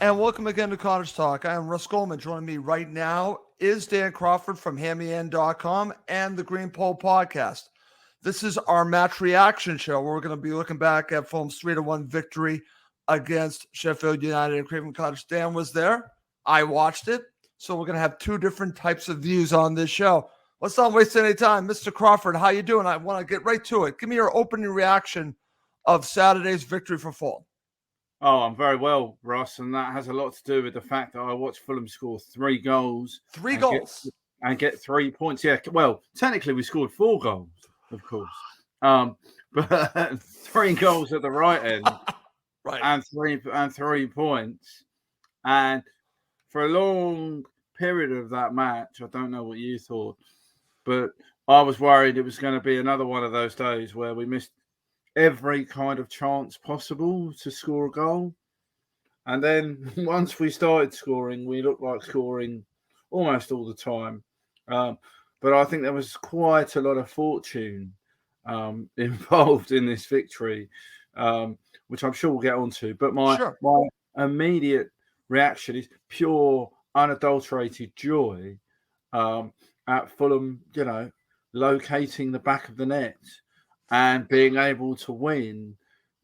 And welcome again to Cottage Talk. I am Russ Goldman. Joining me right now is Dan Crawford from HammyEnd.com and the Green Pole Podcast. This is our match reaction show where we're going to be looking back at Fulham's 3-1 victory against Sheffield United and Craven Cottage. Dan was there. I watched it. So we're going to have two different types of views on this show. Let's not waste any time. Mr. Crawford, how you doing? I want to get right to it. Give me your opening reaction of Saturday's victory for Fulham. Oh, I'm very well, Ross, and that has a lot to do with the fact that I watched Fulham score 3 goals. And get 3 points. Yeah, well, technically we scored 4 goals, of course. But 3 goals at the right end. Right. And 3 points. And for a long period of that match, I don't know what you thought, but I was worried it was going to be another one of those days where we missed every kind of chance possible to score a goal. And then once we started scoring, we looked like scoring almost all the time. But I think there was quite a lot of fortune involved in this victory, which I'm sure we'll get onto. But my immediate reaction is pure, unadulterated joy at Fulham, locating the back of the net and being able to win,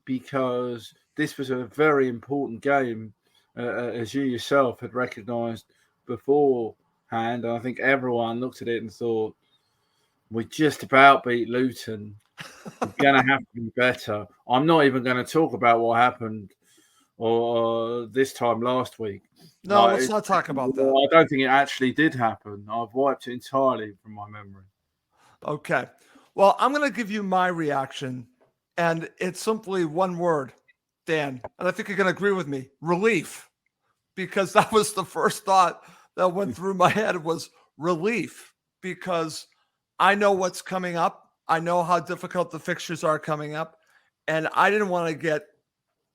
because this was a very important game, as you yourself had recognised beforehand. And I think everyone looked at it and thought, we just about beat Luton. We're going to have to be better. I'm not even going to talk about what happened or this time last week. No, let's not talk about that. I don't think it actually did happen. I've wiped it entirely from my memory. Okay. Well, I'm going to give you my reaction, and it's simply one word, Dan, and I think you're going to agree with me, relief, because that was the first thought that went through my head was relief, because I know what's coming up. I know how difficult the fixtures are coming up, and I didn't want to get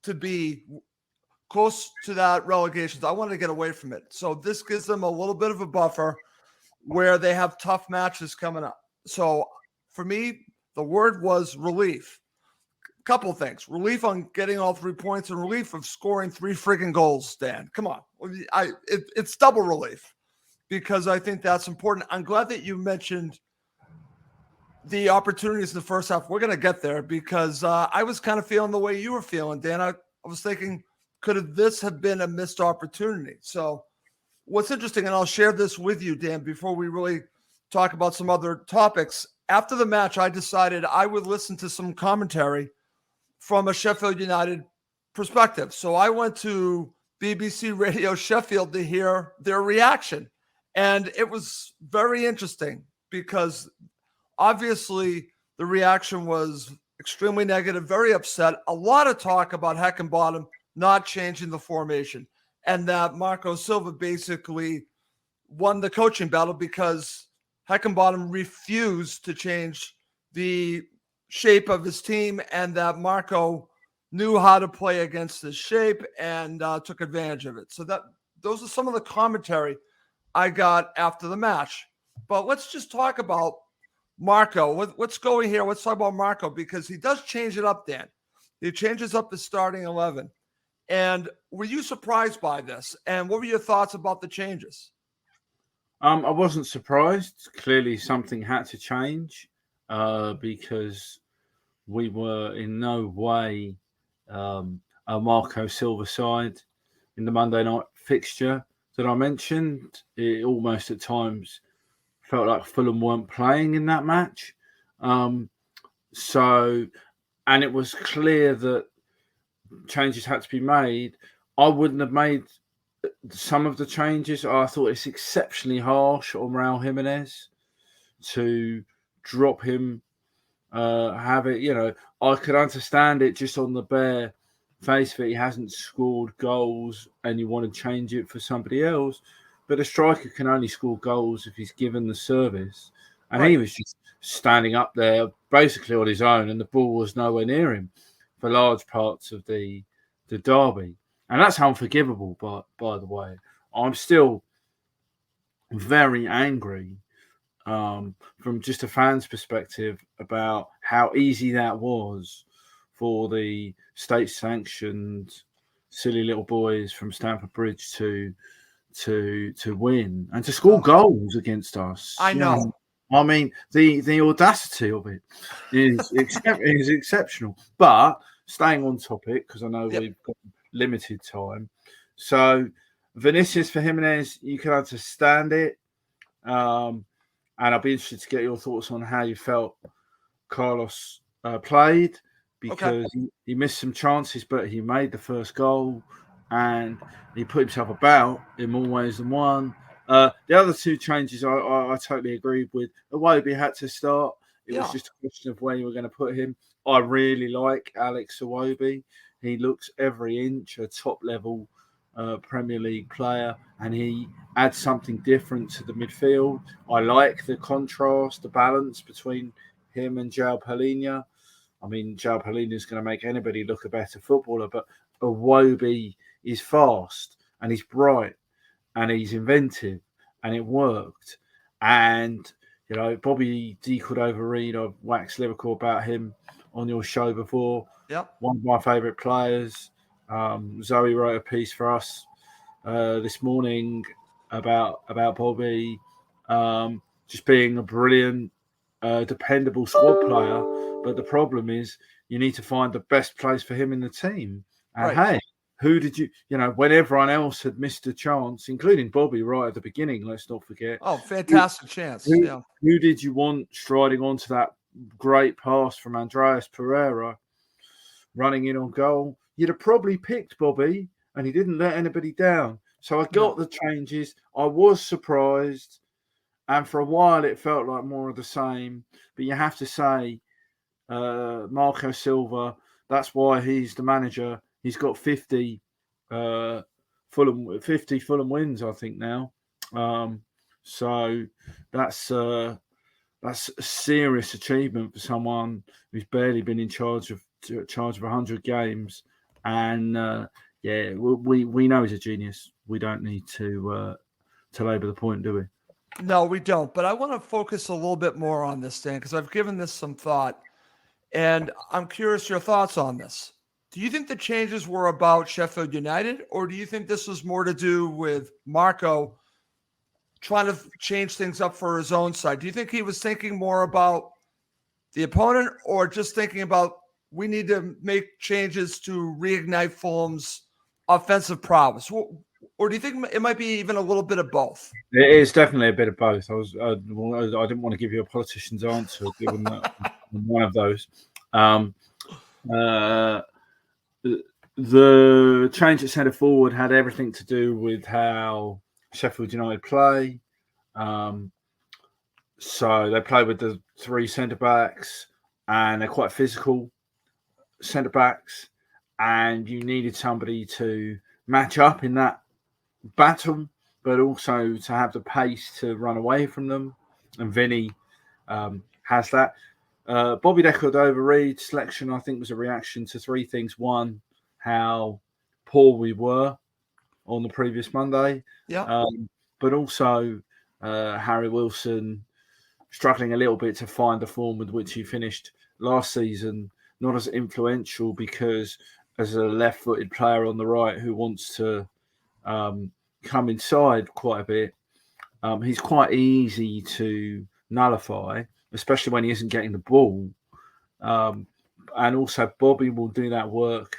to be close to that relegation. I wanted to get away from it. So this gives them a little bit of a buffer where they have tough matches coming up. So for me, the word was relief. A couple of things. Relief on getting all 3 points and relief of scoring 3 friggin' goals, Dan. Come on. It's double relief because I think that's important. I'm glad that you mentioned the opportunities in the first half. We're going to get there because I was kind of feeling the way you were feeling, Dan. I was thinking, could this have been a missed opportunity? So what's interesting, and I'll share this with you, Dan, before we really talk about some other topics. After the match, I decided I would listen to some commentary from a Sheffield United perspective. So I went to BBC Radio Sheffield to hear their reaction. And it was very interesting because obviously the reaction was extremely negative, very upset. A lot of talk about Heckenbottom not changing the formation and that Marco Silva basically won the coaching battle because Heckenbottom refused to change the shape of his team and that Marco knew how to play against this shape and took advantage of it. So those are some of the commentary I got after the match. But let's just talk about Marco. Let's go in here. Let's talk about Marco because he does change it up, Dan. He changes up the starting 11. And were you surprised by this? And what were your thoughts about the changes? I wasn't surprised. Clearly, something had to change because we were in no way a Marco Silva side in the Monday night fixture that I mentioned. It almost at times felt like Fulham weren't playing in that match. And it was clear that changes had to be made. I wouldn't have made some of the changes. I thought it's exceptionally harsh on Raul Jimenez to drop him, have it. I could understand it just on the bare face that he hasn't scored goals and you want to change it for somebody else. But a striker can only score goals if he's given the service. And he was just standing up there basically on his own and the ball was nowhere near him for large parts of the derby. And that's unforgivable, by the way. I'm still very angry from just a fan's perspective about how easy that was for the state-sanctioned silly little boys from Stamford Bridge to win and to score goals against us. I know. I mean, the audacity of it is exceptional. But staying on topic, because I know we've got limited time. So Vinicius for Jimenez, you can understand it. And I'll be interested to get your thoughts on how you felt Carlos played, because he missed some chances, but he made the first goal and he put himself about in more ways than one. The other two changes I totally agreed with. Iwobi had to start. It was just a question of where you were going to put him. I really like Alex Iwobi. He looks every inch a top-level Premier League player, and he adds something different to the midfield. I like the contrast, the balance between him and João Palhinha. I mean, João Palhinha is going to make anybody look a better footballer, but Iwobi is fast and he's bright and he's inventive, and it worked. And, you know, Bobby D. Cordova-Reid, I've waxed lyrical about him on your show before. Yep. One of my favourite players. Zoe wrote a piece for us this morning about Bobby just being a brilliant, dependable squad player. But the problem is you need to find the best place for him in the team. And hey, who did you know, when everyone else had missed a chance, including Bobby right at the beginning, let's not forget. Oh, fantastic chance. Who did you want striding onto that great pass from Andreas Pereira, running in on goal? You'd have probably picked Bobby, and he didn't let anybody down. So I got the changes. I was surprised. And for a while, it felt like more of the same. But you have to say, Marco Silva, that's why he's the manager. He's got 50 Fulham wins, I think, now. So that's a serious achievement for someone who's barely been in charge of 100 games. And we know he's a genius. We don't need to labour the point, do we? No, we don't. But I want to focus a little bit more on this, Dan, because I've given this some thought, and I'm curious your thoughts on this. Do you think the changes were about Sheffield United, or do you think this was more to do with Marco trying to change things up for his own side? Do you think he was thinking more about the opponent, or just thinking about we need to make changes to reignite Fulham's offensive prowess? Or do you think it might be even a little bit of both? It is definitely a bit of both. I didn't want to give you a politician's answer, given that one of those. The change at centre forward had everything to do with how Sheffield United play. So they play with the three centre backs, and they're quite physical centre backs, and you needed somebody to match up in that battle, but also to have the pace to run away from them. And Vinny has that. Bobby De Cordova-Reid's selection, I think, was a reaction to three things. One, how poor we were on the previous Monday. But also Harry Wilson struggling a little bit to find the form with which he finished last season, not as influential, because as a left-footed player on the right who wants to come inside quite a bit, he's quite easy to nullify, especially when he isn't getting the ball. And also Bobby will do that work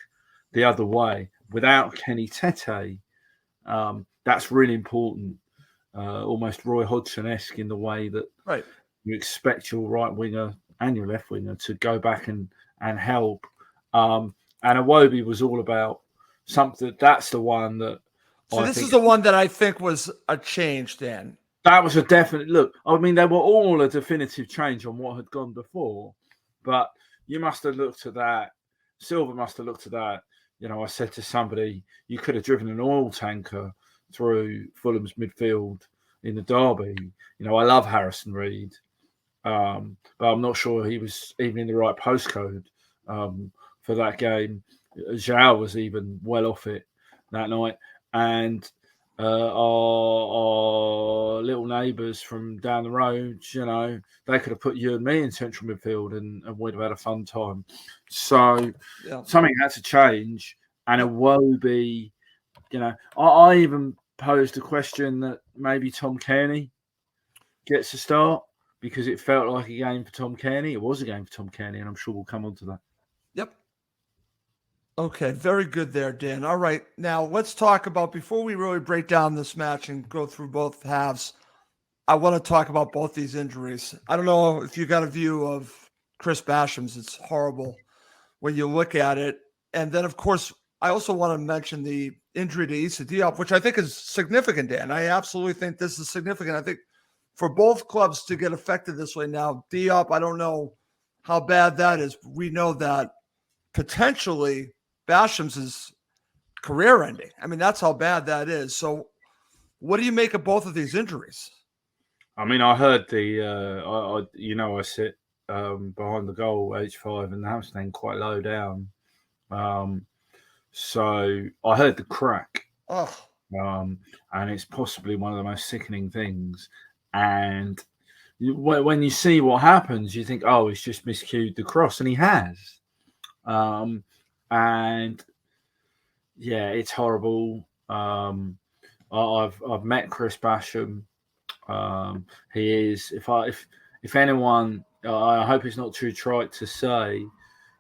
the other way. Without Kenny Tete, that's really important, almost Roy Hodgson-esque in the way that you expect your right winger and your left winger to go back and help. And Iwobi was all about something. That's the one that. So this is the one that I think was a change, Dan. That was a definite look. I mean, they were all a definitive change on what had gone before, but you must have looked at that. Silva must have looked at that. You know, I said to somebody, you could have driven an oil tanker through Fulham's midfield in the derby. You know, I love Harrison Reed, but I'm not sure he was even in the right postcode for that game. João was even well off it that night. And our little neighbours from down the road, you know, they could have put you and me in central midfield and we'd have had a fun time. So something had to change. and Iwobi, I even posed a question that maybe Tom Cairney gets a start because it felt like a game for Tom Cairney. It was a game for Tom Cairney, and I'm sure we'll come on to that. Yep. Okay, very good there, Dan. All right, now let's talk about, before we really break down this match and go through both halves, I want to talk about both these injuries. I don't know if you got a view of Chris Basham's. It's horrible when you look at it. And then, of course, I also want to mention the injury to Issa Diop, which I think is significant, Dan. I absolutely think this is significant. I think for both clubs to get affected this way now, Diop, I don't know how bad that is. We know that potentially Basham's is career ending. I mean, that's how bad that is. So what do you make of both of these injuries? I mean, I heard I sit behind the goal, H5, and the hamstring quite low down. So I heard the crack. And it's possibly one of the most sickening things. And when you see what happens, you think, oh, he's just miscued the cross, and he has. And yeah, it's horrible. I've met Chris Basham. He is, if anyone, I hope it's not too trite to say,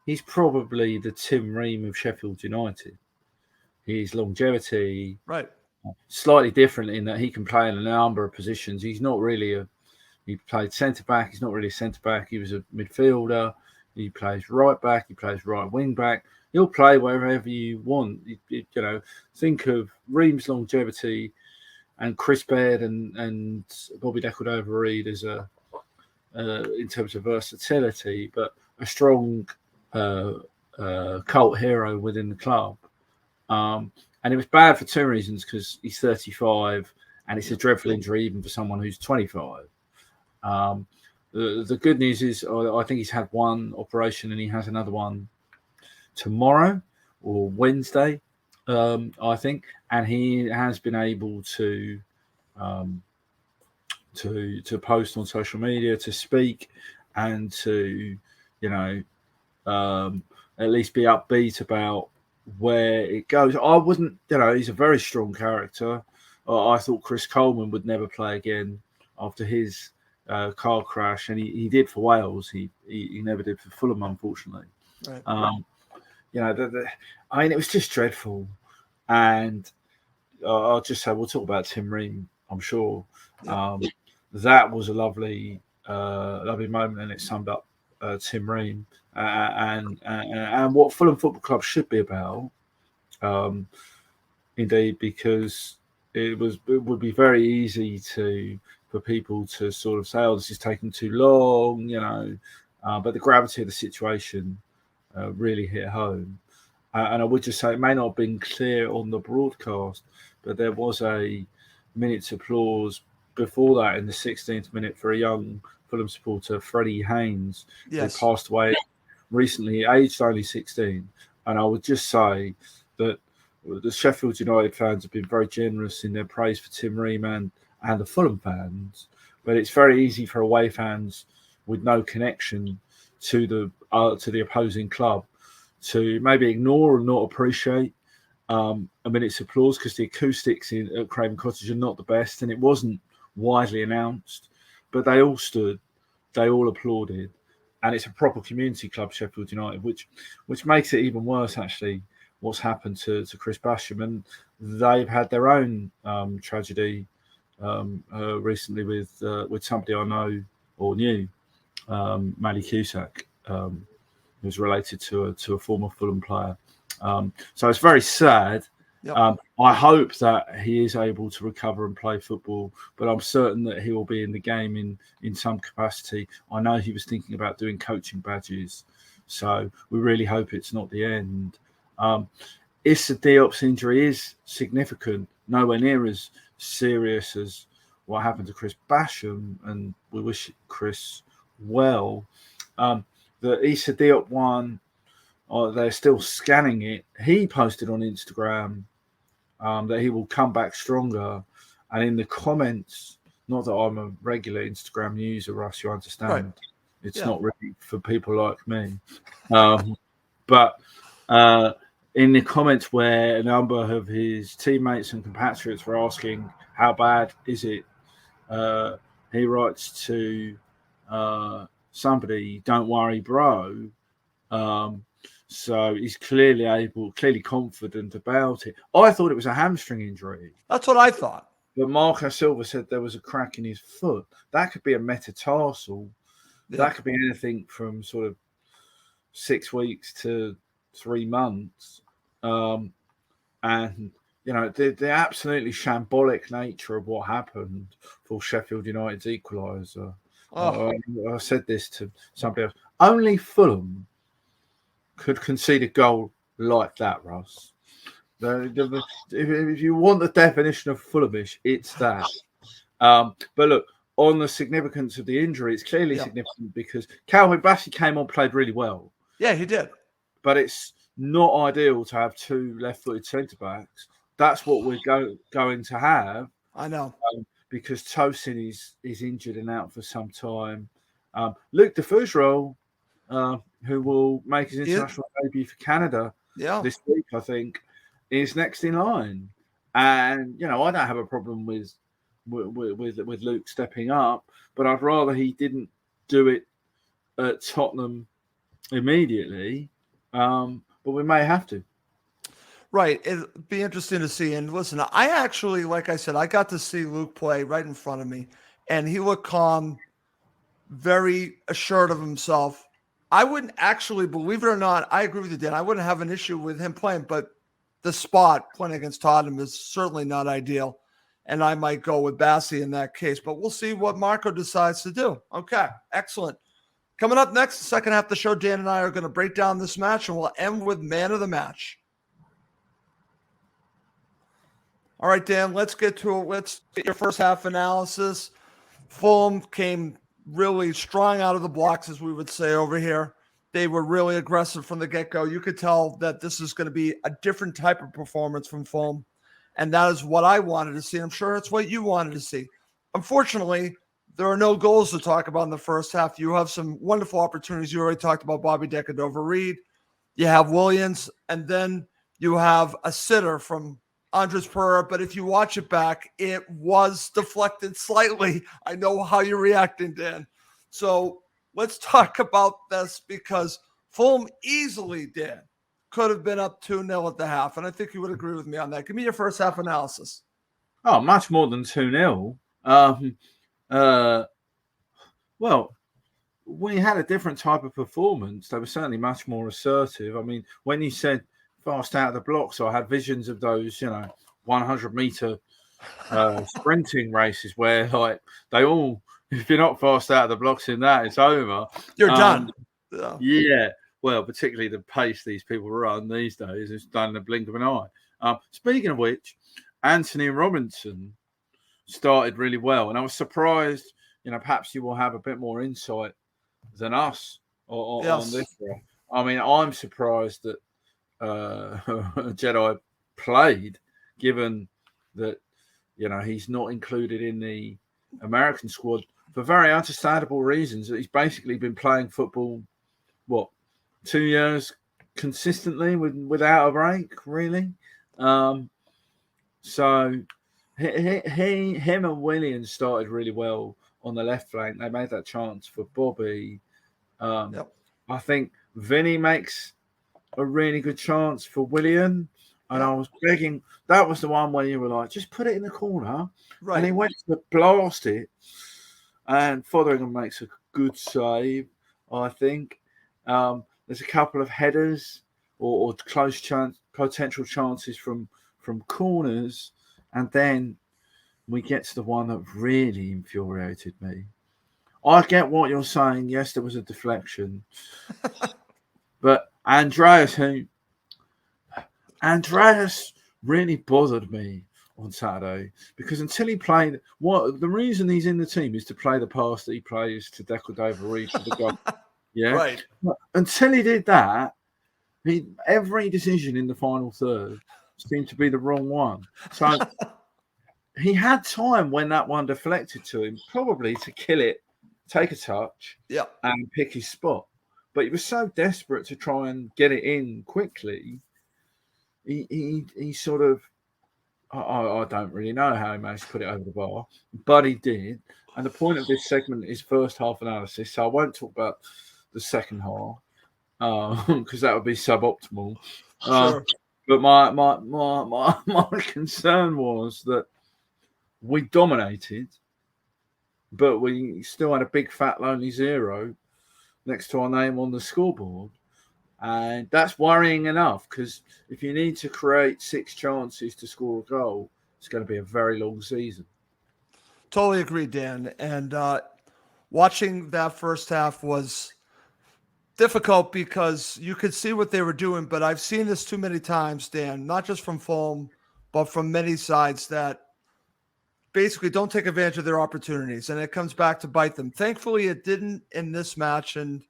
he's probably the Tim Ream of Sheffield United. His longevity, right, slightly different in that he can play in a number of positions. He's not really he played centre back. He's not really a centre back. He was a midfielder. He plays right back. He plays right wing back. He'll play wherever you want. Think of Ream's longevity and Chris Baird and Bobby Decordova-Reid as in terms of versatility, but a strong cult hero within the club. And it was bad for two reasons, because he's 35 and it's a dreadful injury even for someone who's 25. The good news is I think he's had one operation and he has another one tomorrow or Wednesday, I think, and he has been able to post on social media, to speak, and to at least be upbeat about where it goes. I wouldn't, he's a very strong character. I thought Chris Coleman would never play again after his car crash, and he did for Wales. He never did for Fulham, unfortunately. Right. I mean, it was just dreadful. And I'll just say, we'll talk about Tim Ream, I'm sure. Yeah. That was a lovely moment, and it summed up Tim Ream and what Fulham Football Club should be about. Indeed, because it would be very easy for people to sort of say, "Oh, this is taking too long," but the gravity of the situation really hit home. And I would just say, it may not have been clear on the broadcast, but there was a minute's applause before that in the 16th minute for a young Fulham supporter, Freddie Haynes, yes, who passed away recently, aged only 16. And I would just say that the Sheffield United fans have been very generous in their praise for Tim Ream and the Fulham fans, but it's very easy for away fans with no connection to the opposing club to maybe ignore or not appreciate a minute's applause, because the acoustics at Craven Cottage are not the best, and it wasn't widely announced, but they all stood, they all applauded, and it's a proper community club, Sheffield United, which makes it even worse, actually, what's happened to Chris Basham. And they've had their own tragedy recently with somebody I know or knew, Maddie Cusack, who's related to a former Fulham player. So it's very sad. Yep. I hope that he is able to recover and play football, but I'm certain that he will be in the game in some capacity. I know he was thinking about doing coaching badges, so we really hope it's not the end. Issa Diop's injury is significant, nowhere near as serious as what happened to Chris Basham, and we wish Chris well. The Issa Diop one, they're still scanning it. He posted on Instagram that he will come back stronger. And in the comments, not that I'm a regular Instagram user, Russ, you understand. Right. It's not really for people like me. But in the comments where a number of his teammates and compatriots were asking how bad is it, he writes to somebody, "Don't worry, bro." So he's clearly confident about it. I thought it was a hamstring injury. That's what I thought. But Marco Silva said there was a crack in his foot. That could be a metatarsal. Yeah. That could be anything from sort of 6 weeks to 3 months. And, the absolutely shambolic nature of what happened for Sheffield United's equaliser. I said this to somebody else. Only Fulham could concede a goal like that, Russ. If you want the definition of Fulhamish, it's that. But look, on the significance of the injury, it's clearly significant because Calvin Bassey came on, played really well. Yeah, he did. But it's not ideal to have two left-footed centre-backs. That's what we're going to have. I know. Because Tosin is injured and out for some time. Luke de Fougerolles, who will make his international debut for Canada this week, I think, is next in line. And, I don't have a problem with Luke stepping up, but I'd rather he didn't do it at Tottenham immediately. But we may have to. Right. It'd be interesting to see. And listen, I actually, like I said, I got to see Luke play right in front of me, and he looked calm, very assured of himself. I wouldn't actually, believe it or not, I agree with you, Dan. I wouldn't have an issue with him playing, but the spot playing against Tottenham is certainly not ideal. And I might go with Bassey in that case, but we'll see what Marco decides to do. Okay, excellent. Coming up next, the second half of the show, Dan and I are going to break down this match, and we'll end with man of the match. All right, Dan, let's get to it. Let's get your first half analysis. Fulham came really strong out of the blocks, as we would say over here. They were really aggressive from the get-go. You could tell that this is going to be a different type of performance from Fulham, and that is what I wanted to see. I'm sure it's what you wanted to see. Unfortunately, there are no goals to talk about in the first half. You have some wonderful opportunities. You already talked about Bobby Decordova-Reid. You have Williams, and then you have a sitter from Andres Pereira, but if you watch it back, it was deflected slightly. I know how you're reacting, Dan. So let's talk about this because Fulham easily, Dan, could have been up 2-0 at the half, and I think you would agree with me on that. Give me your first half analysis. Oh, much more than 2-0. Well, we had a different type of performance. They were certainly much more assertive. I mean, when you said fast out of the blocks, I had visions of those, 100-meter sprinting races where, like, they all, if you're not fast out of the blocks in that, it's over. You're done. Yeah. Well, particularly the pace these people run these days is done in the blink of an eye. Speaking of which, Anthony Robinson started really well, and I was surprised. Perhaps you will have a bit more insight than us on this one. I mean, I'm surprised that Jedi played, given that he's not included in the American squad for very understandable reasons. That he's basically been playing football 2 years consistently without a break, really. So him and Williams started really well on the left flank. They made that chance for Bobby. I think Vinny makes a really good chance for William. And I was begging, that was the one where you were like, just put it in the corner. Right. And he went to blast it. And Fotheringham makes a good save, I think. There's a couple of headers or close potential chances from corners. And then we get to the one that really infuriated me. I get what you're saying. Yes, there was a deflection. But Andreas really bothered me on Saturday because until he played, the reason he's in the team is to play the pass that he plays to Decordova-Reid for the goal. Yeah, right. But until he did that, every decision in the final third seemed to be the wrong one. So he had time when that one deflected to him, probably to kill it, take a touch, and pick his spot. But he was so desperate to try and get it in quickly he sort of, I don't really know how he managed to put it over the bar, but he did. And the point of this segment is first half analysis, so I won't talk about the second half because that would be suboptimal. Sure. But my concern was that we dominated, but we still had a big fat lonely 0 next to our name on the scoreboard. And that's worrying enough, because if you need to create 6 chances to score a goal, it's going to be a very long season. Totally agree, Dan. And watching that first half was difficult because you could see what they were doing, but I've seen this too many times, Dan, not just from Fulham, but from many sides that basically don't take advantage of their opportunities, and it comes back to bite them. Thankfully, it didn't in this match, and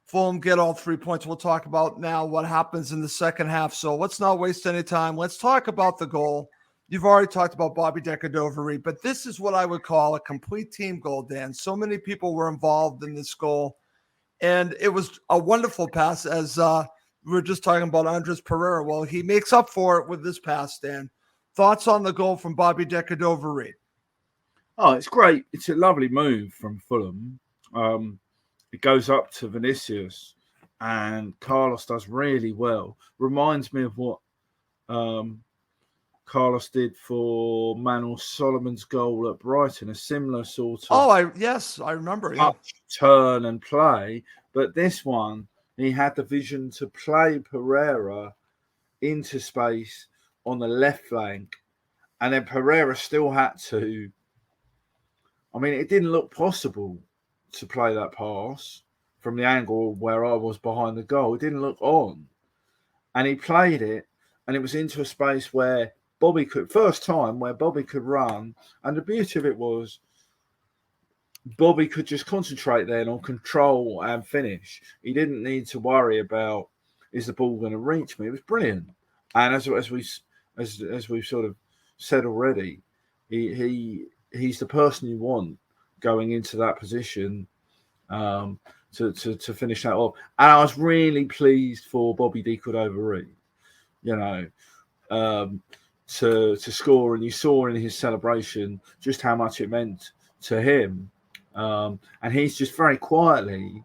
Fulham get all 3 points. We'll talk about now what happens in the second half. So let's not waste any time. Let's talk about the goal. You've already talked about Bobby Decordova-Reid, but this is what I would call a complete team goal, Dan. So many people were involved in this goal, and it was a wonderful pass, as we were just talking about Andres Pereira. Well, he makes up for it with this pass, Dan. Thoughts on the goal from Bobby Decordova-Reid? Oh, it's great. It's a lovely move from Fulham. It goes up to Vinicius, and Carlos does really well. Reminds me of what Carlos did for Manuel Solomon's goal at Brighton, a similar sort of I remember. Touch, turn and play. But this one, he had the vision to play Pereira into space on the left flank, and then Pereira still had to. I mean, it didn't look possible to play that pass from the angle where I was behind the goal. It didn't look on. And he played it, and it was into a space where Bobby could run. And the beauty of it was Bobby could just concentrate then on control and finish. He didn't need to worry about, is the ball going to reach me? It was brilliant. And as we've sort of said already, he's the person you want going into that position to finish that off. And I was really pleased for Bobby Decordova-Reid, to score. And you saw in his celebration just how much it meant to him. And he's just very quietly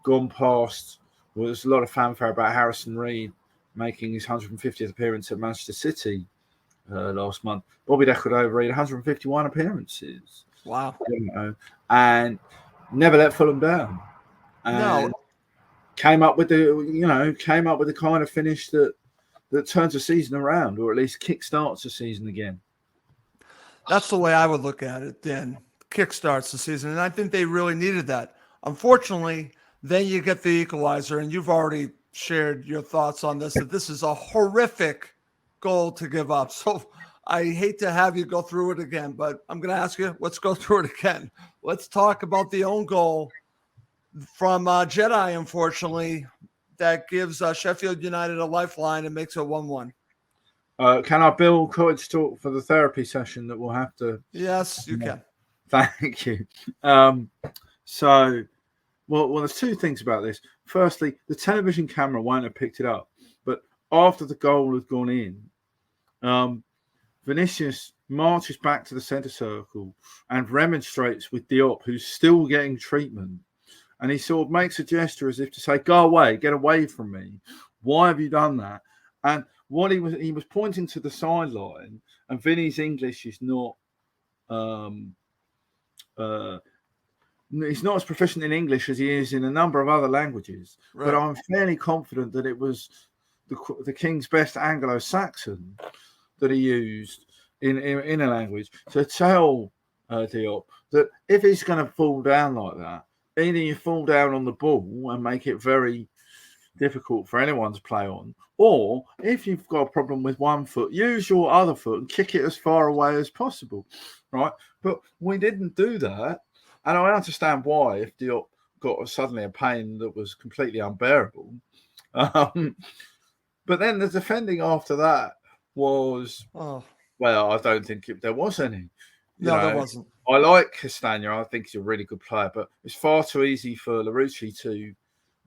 gone past. Well, there's a lot of fanfare about Harrison Reed making his 150th appearance at Manchester City last month. Bobby Decordova-Reid, 151 appearances. Wow. And never let Fulham down. And came up with the kind of finish that turns a season around, or at least kickstarts a season again. That's the way I would look at it, Dan. Kickstarts the season. And I think they really needed that. Unfortunately, then you get the equalizer, and you've already shared your thoughts on this, that this is a horrific goal to give up. So I hate to have you go through it again, but I'm going to ask you, let's go through it again. Let's talk about the own goal from Jedi, unfortunately, that gives Sheffield United a lifeline and makes it 1-1. Can I bill Cottage Talk for the therapy session that we'll have to? Yes, you can. Thank you. Well, there's two things about this. Firstly, the television camera won't have picked it up, but after the goal had gone in, Vinicius marches back to the centre circle and remonstrates with Diop, who's still getting treatment. And he sort of makes a gesture as if to say, go away, get away from me. Why have you done that? And what he was pointing to the sideline, and Vinny's English is not he's not as proficient in English as he is in a number of other languages. Right. But I'm fairly confident that it was the King's best Anglo-Saxon that he used in a language to tell Diop that if he's going to fall down like that, either you fall down on the ball and make it very difficult for anyone to play on, or if you've got a problem with one foot, use your other foot and kick it as far away as possible, right? But we didn't do that, and I understand why if Diop got suddenly a pain that was completely unbearable. But then the defending after that was, well, I don't think there was any. There wasn't. I like Castagna. I think he's a really good player, but it's far too easy for Larouci to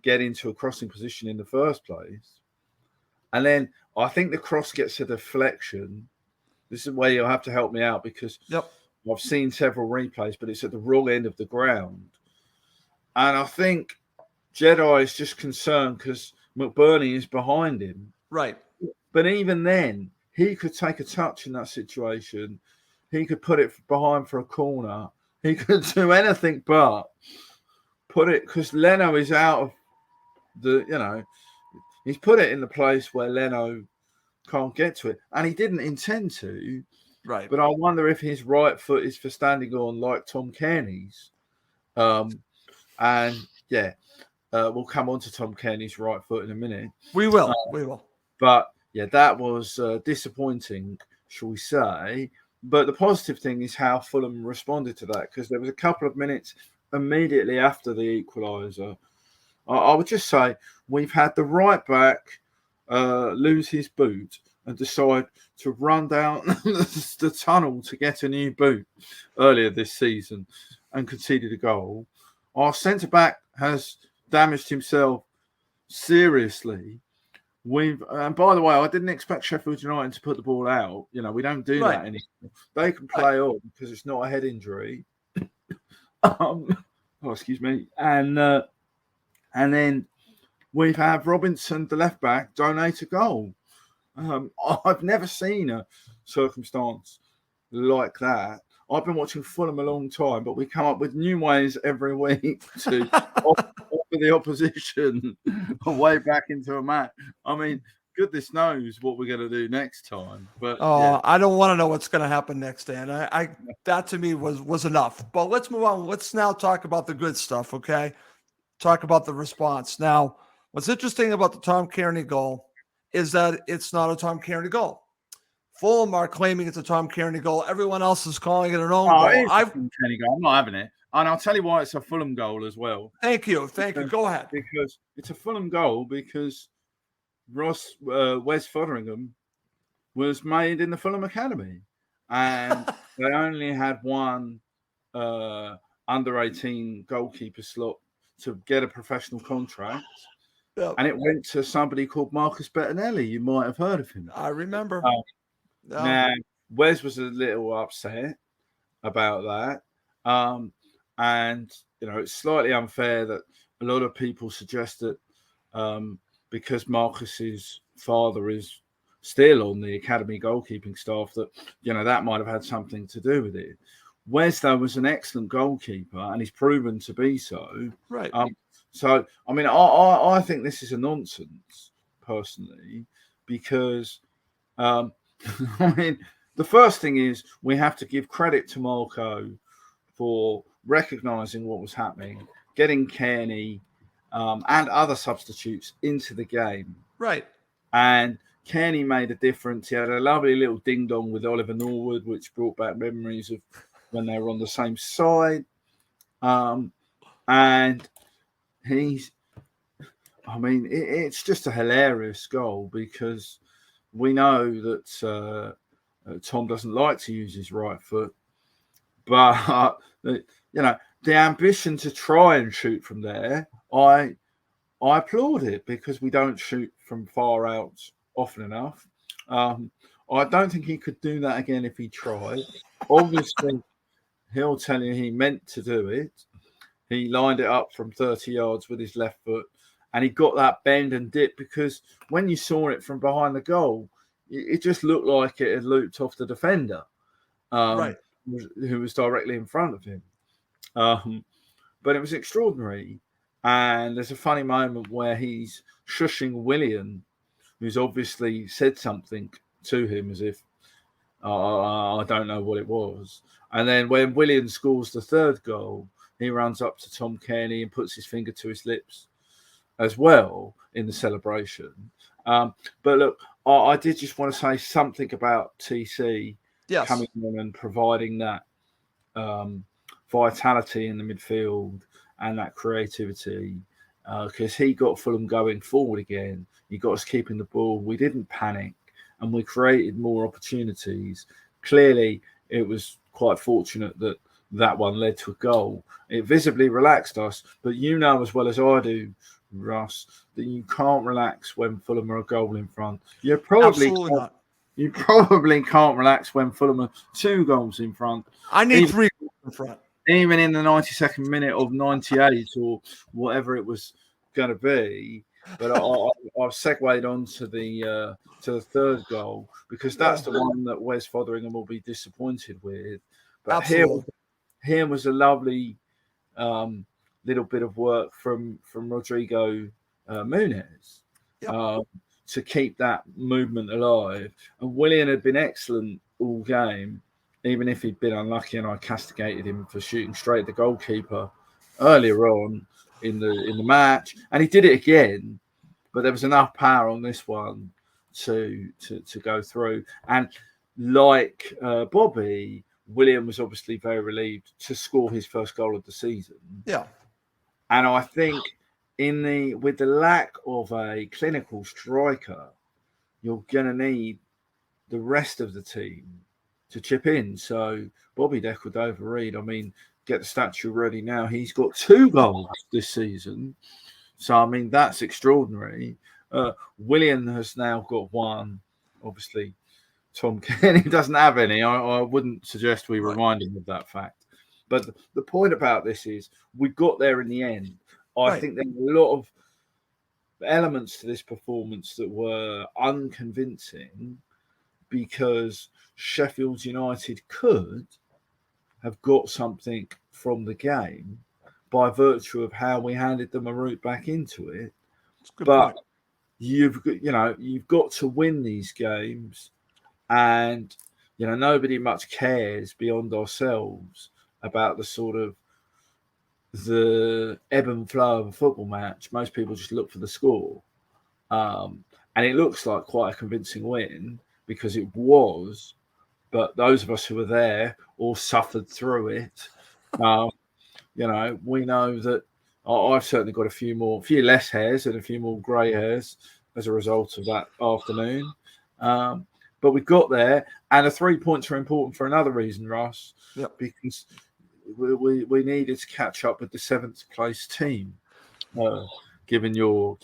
get into a crossing position in the first place. And then I think the cross gets a deflection. This is where you'll have to help me out because I've seen several replays, but it's at the wrong end of the ground. And I think Jedi is just concerned because McBurney is behind him. Right. But even then, he could take a touch in that situation. He could put it behind for a corner. He could do anything but put it, because Leno is out of the, he's put it in the place where Leno can't get to it. And he didn't intend to. Right. But I wonder if his right foot is for standing on like Tom Kearney's. We'll come on to Tom Kearney's right foot in a minute. We will. But yeah, that was disappointing, shall we say. But the positive thing is how Fulham responded to that, because there was a couple of minutes immediately after the equaliser. I would just say we've had the right back lose his boot and decide to run down the tunnel to get a new boot earlier this season and conceded a goal. Our centre-back has damaged himself seriously. And by the way, I didn't expect Sheffield United to put the ball out. We don't do that anymore. They can play on because it's not a head injury. Excuse me. And then we've had Robinson, the left back, donate a goal. I've never seen a circumstance like that. I've been watching Fulham a long time, but we come up with new ways every week to offer the opposition a way back into a match. I mean, goodness knows what we're going to do next time. But I don't want to know what's going to happen next, Dan. That to me was enough. But let's move on. Let's now talk about the good stuff, okay? Talk about the response. Now, what's interesting about the Tom Kearney goal is that it's not a Tom Kearney goal. Fulham are claiming it's a Tom Kearney goal. Everyone else is calling it an own goal. It is a Tom Kearney goal. I'm not having it. And I'll tell you why it's a Fulham goal as well. Thank you. Go ahead. Because it's a Fulham goal because Wes Fotheringham was made in the Fulham Academy. And they only had one under-18 goalkeeper slot to get a professional contract. Yep. And it went to somebody called Marcus Bettinelli. You might have heard of him. I remember. Now, Wes was a little upset about that. And, it's slightly unfair that a lot of people suggest that because Marcus's father is still on the academy goalkeeping staff, that, that might have had something to do with it. Wes, though, was an excellent goalkeeper, and he's proven to be so. Right. So, I mean, I think this is a nonsense, personally, because, I mean, the first thing is we have to give credit to Marco for recognising what was happening, getting Kearney and other substitutes into the game. Right. And Kearney made a difference. He had a lovely little ding-dong with Oliver Norwood, which brought back memories of when they were on the same side. And it's just a hilarious goal because we know that Tom doesn't like to use his right foot. But, the ambition to try and shoot from there, I applaud it because we don't shoot from far out often enough. I don't think he could do that again if he tried. Obviously, he'll tell you he meant to do it. He lined it up from 30 yards with his left foot, and he got that bend and dip because when you saw it from behind the goal, it just looked like it had looped off the defender, who was directly in front of him. But it was extraordinary. And there's a funny moment where he's shushing Willian, who's obviously said something to him as if, I don't know what it was. And then when Willian scores the third goal, he runs up to Tom Kearney and puts his finger to his lips as well in the celebration. But look, I did just want to say something about TC coming in and providing that vitality in the midfield and that creativity, because he got Fulham going forward again. He got us keeping the ball. We didn't panic, and we created more opportunities. Clearly, it was quite fortunate that one led to a goal. It visibly relaxed us, but as well as I do, Russ, that you can't relax when Fulham are a goal in front. You Absolutely not. You probably can't relax when Fulham are 2 goals in front. I need 3 goals in front. Even in the 92nd minute of 98 or whatever it was going to be. But I've segued on to the third goal because that's the one that Wes Fotheringham will be disappointed with. But here was a lovely little bit of work from Rodrigo Muniz to keep that movement alive. And Willian had been excellent all game, even if he'd been unlucky and I castigated him for shooting straight at the goalkeeper earlier on in the match. And he did it again, but there was enough power on this one to go through. And like Bobby, Willian was obviously very relieved to score his first goal of the season. Yeah. And I think with the lack of a clinical striker, you're going to need the rest of the team to chip in. So Bobby Decordova-Reid, I mean, get the statue ready now. He's got 2 goals this season. So, I mean, that's extraordinary. Willian has now got 1. Obviously, Tom Kenny doesn't have any. I wouldn't suggest we remind him of that fact. But the point about this is we got there in the end. I think there were a lot of elements to this performance that were unconvincing because Sheffield United could have got something from the game by virtue of how we handed them a route back into it. But you've got to win these games, and nobody much cares beyond ourselves about the sort of the ebb and flow of a football match. Most people just look for the score, and it looks like quite a convincing win because it was. But those of us who were there all suffered through it. We know that I've certainly got a few less hairs and a few more grey hairs as a result of that afternoon. But we got there, and the 3 points are important for another reason, Russ, because we needed to catch up with the 7th place team, given your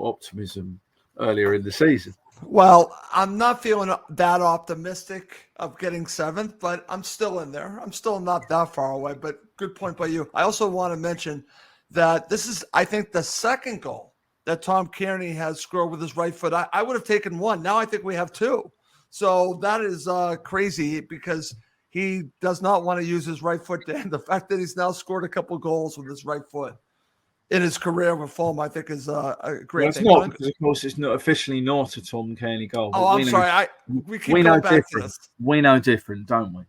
optimism earlier in the season. Well, I'm not feeling that optimistic of getting 7th, but I'm still in there. I'm still not that far away, but good point by you. I also want to mention that this is, I think, the second goal that Tom Kearney has scored with his right foot. I would have taken 1. Now I think we have 2. So that is crazy because he does not want to use his right foot. And the fact that he's now scored a couple goals with his right foot in his career with Fulham, I think is a great thing. Not, because of course it's not officially not a Tom Kearney goal. Oh, I'm sorry. We keep going back to this. We know different, don't we?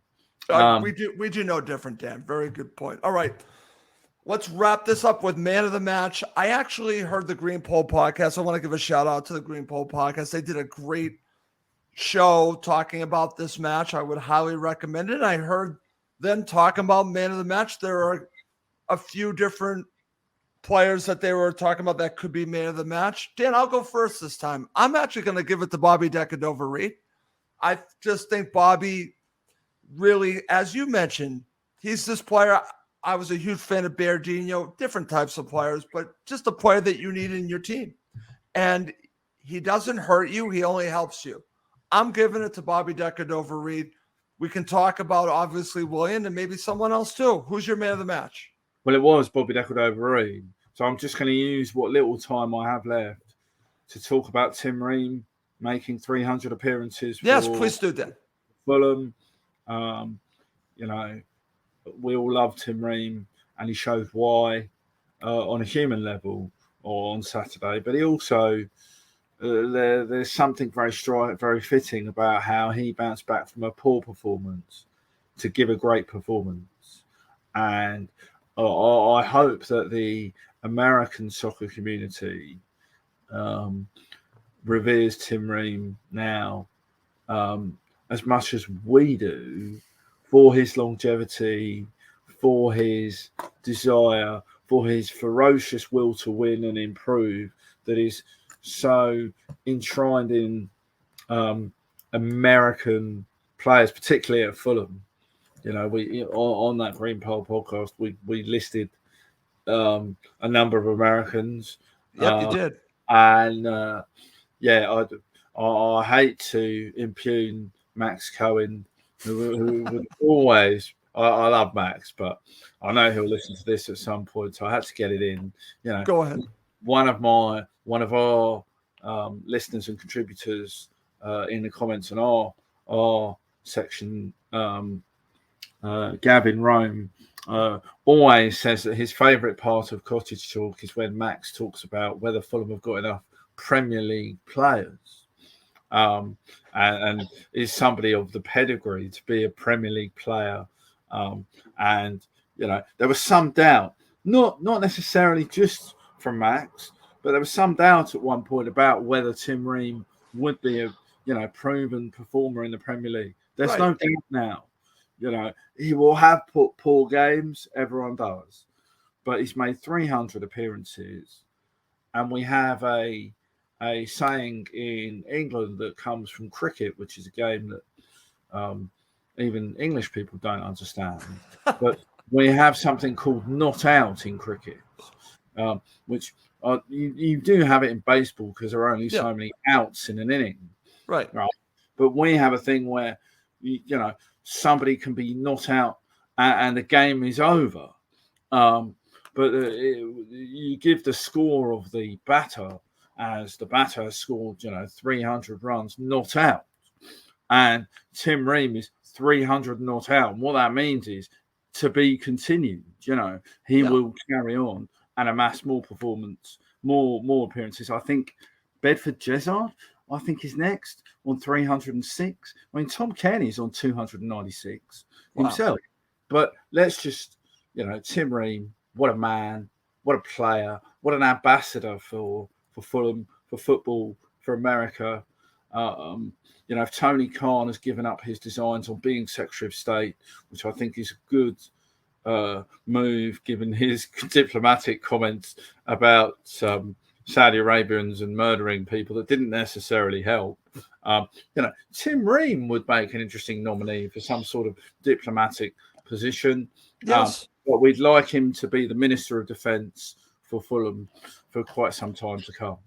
We do know different, Dan. Very good point. All right. Let's wrap this up with man of the match. I actually heard the Green Pole podcast. I want to give a shout out to the Green Pole podcast. They did a great show talking about this match. I would highly recommend it. I heard them talking about man of the match. There are a few different players that they were talking about that could be man of the match. Dan, I'll go first this time. I'm actually going to give it to Bobby Decordova-Reid. I just think Bobby really, as you mentioned, he's this player. I was a huge fan of Berdinho, different types of players, but just a player that you need in your team. And he doesn't hurt you. He only helps you. I'm giving it to Bobby Decordova-Reid. We can talk about, obviously, Willian and maybe someone else too. Who's your man of the match? Well, it was Bobby Decordova-Reid. So I'm just going to use what little time I have left to talk about Tim Ream making 300 appearances. Yes, please do that. Fulham. We all love Tim Ream, and he showed why on a human level on Saturday. But he also, there's something very fitting about how he bounced back from a poor performance to give a great performance. And I hope that the American soccer community reveres Tim Ream now as much as we do, for his longevity, for his desire, for his ferocious will to win and improve that is so enshrined in American players, particularly at Fulham. We on that Green Pole podcast, we listed a number of Americans Yep, you did. And I hate to impugn Max Cohen, who would always. I love Max, but I know he'll listen to this at some point, so I had to get it in. Go ahead. One of our listeners and contributors in the comments on our section, Gavin Rome, always says that his favourite part of Cottage Talk is when Max talks about whether Fulham have got enough Premier League players, and is somebody of the pedigree to be a Premier League player. And there was some doubt, not necessarily just from Max, but there was some doubt at one point about whether Tim Ream would be a proven performer in the Premier League. There's no doubt now. He will have poor games. Everyone does, but he's made 300 appearances, and we have a saying in England that comes from cricket, which is a game that even English people don't understand. But we have something called not out in cricket, which you do have it in baseball because there are only so many outs in an inning. Right. But we have a thing where, somebody can be not out and the game is over. But you give the score of the batter as the batter has scored, 300 runs not out. And Tim Ream is 300 not out. And what that means is to be continued. He will carry on and amass more performance, more appearances. I think Bedford Jezard, is next on 306. I mean, Tom Kenny's on 296 himself. But let's just, Tim Ream, what a man, what a player, what an ambassador for Fulham, for football, for America. If Tony Khan has given up his designs on being Secretary of State, which I think is a good move, given his diplomatic comments about Saudi Arabians and murdering people that didn't necessarily help. Tim Ream would make an interesting nominee for some sort of diplomatic position. Yes. But we'd like him to be the Minister of Defence for Fulham for quite some time to come.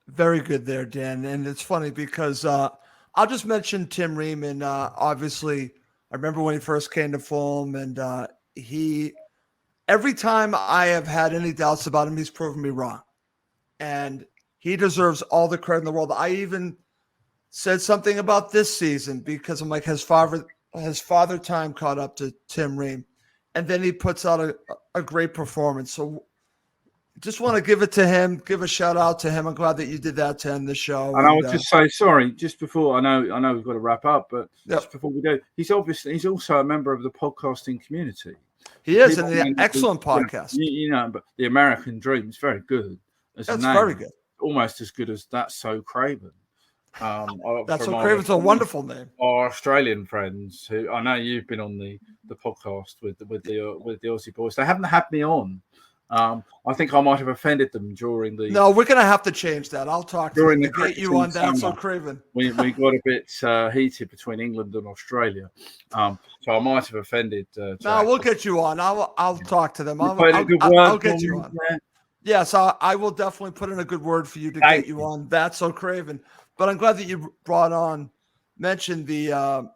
Very good there, Dan. And it's funny because I'll just mention Tim Ream. And obviously, I remember when he first came to Fulham, and every time I have had any doubts about him, he's proven me wrong. And he deserves all the credit in the world. I even said something about this season because I'm like, his father time caught up to Tim Ream. And then he puts out a great performance. So just want to give it to him, give a shout out to him. I'm glad that you did that to end the show. And I would just say, sorry, just before, I know we've got to wrap up, but just before we go, he's also a member of the podcasting community. He is, and the excellent podcast. But the American Dream is very good. That's very good. Almost as good as That's So Craven. That's So Craven's a wonderful name. Our Australian friends, who I know you've been on the podcast with the Aussie boys. They haven't had me on. I think I might have offended them during the. No, we're going to have to change that. I'll talk to them to get you on That's So Craven. We got a bit heated between England and Australia, so I might have offended. No, we'll get you on. I'll talk to them. I'll get you on. There. Yes, I will definitely put in a good word for you to get you on That's So Craven. But I'm glad that you mentioned the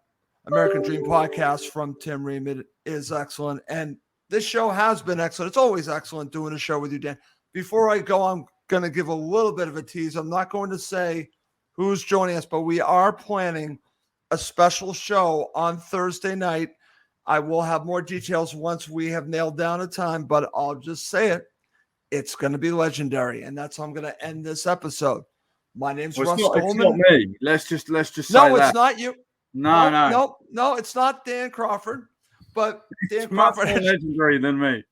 American Dream podcast from Tim Ream. It is excellent. And this show has been excellent. It's always excellent doing a show with you, Dan. Before I go, I'm going to give a little bit of a tease. I'm not going to say who's joining us, but we are planning a special show on Thursday night. I will have more details once we have nailed down a time, but I'll just say it. It's going to be legendary, and that's how I'm going to end this episode. My name's Russ Goldman. It's not me. Let's just say no, that. It's not you. No, it's not Dan Crawford. But Dan Crawford is much more legendary than me.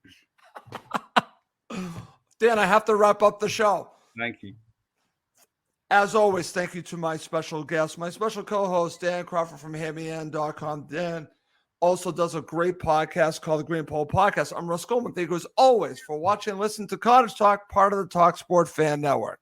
Dan, I have to wrap up the show. Thank you. As always, thank you to my special guest, my special co-host, Dan Crawford from HearMeAnd.com. Dan also does a great podcast called the Green Pole Podcast. I'm Russ Goldman. Thank you as always for watching and listening to Cottage Talk, part of the talkSPORT Fan Network.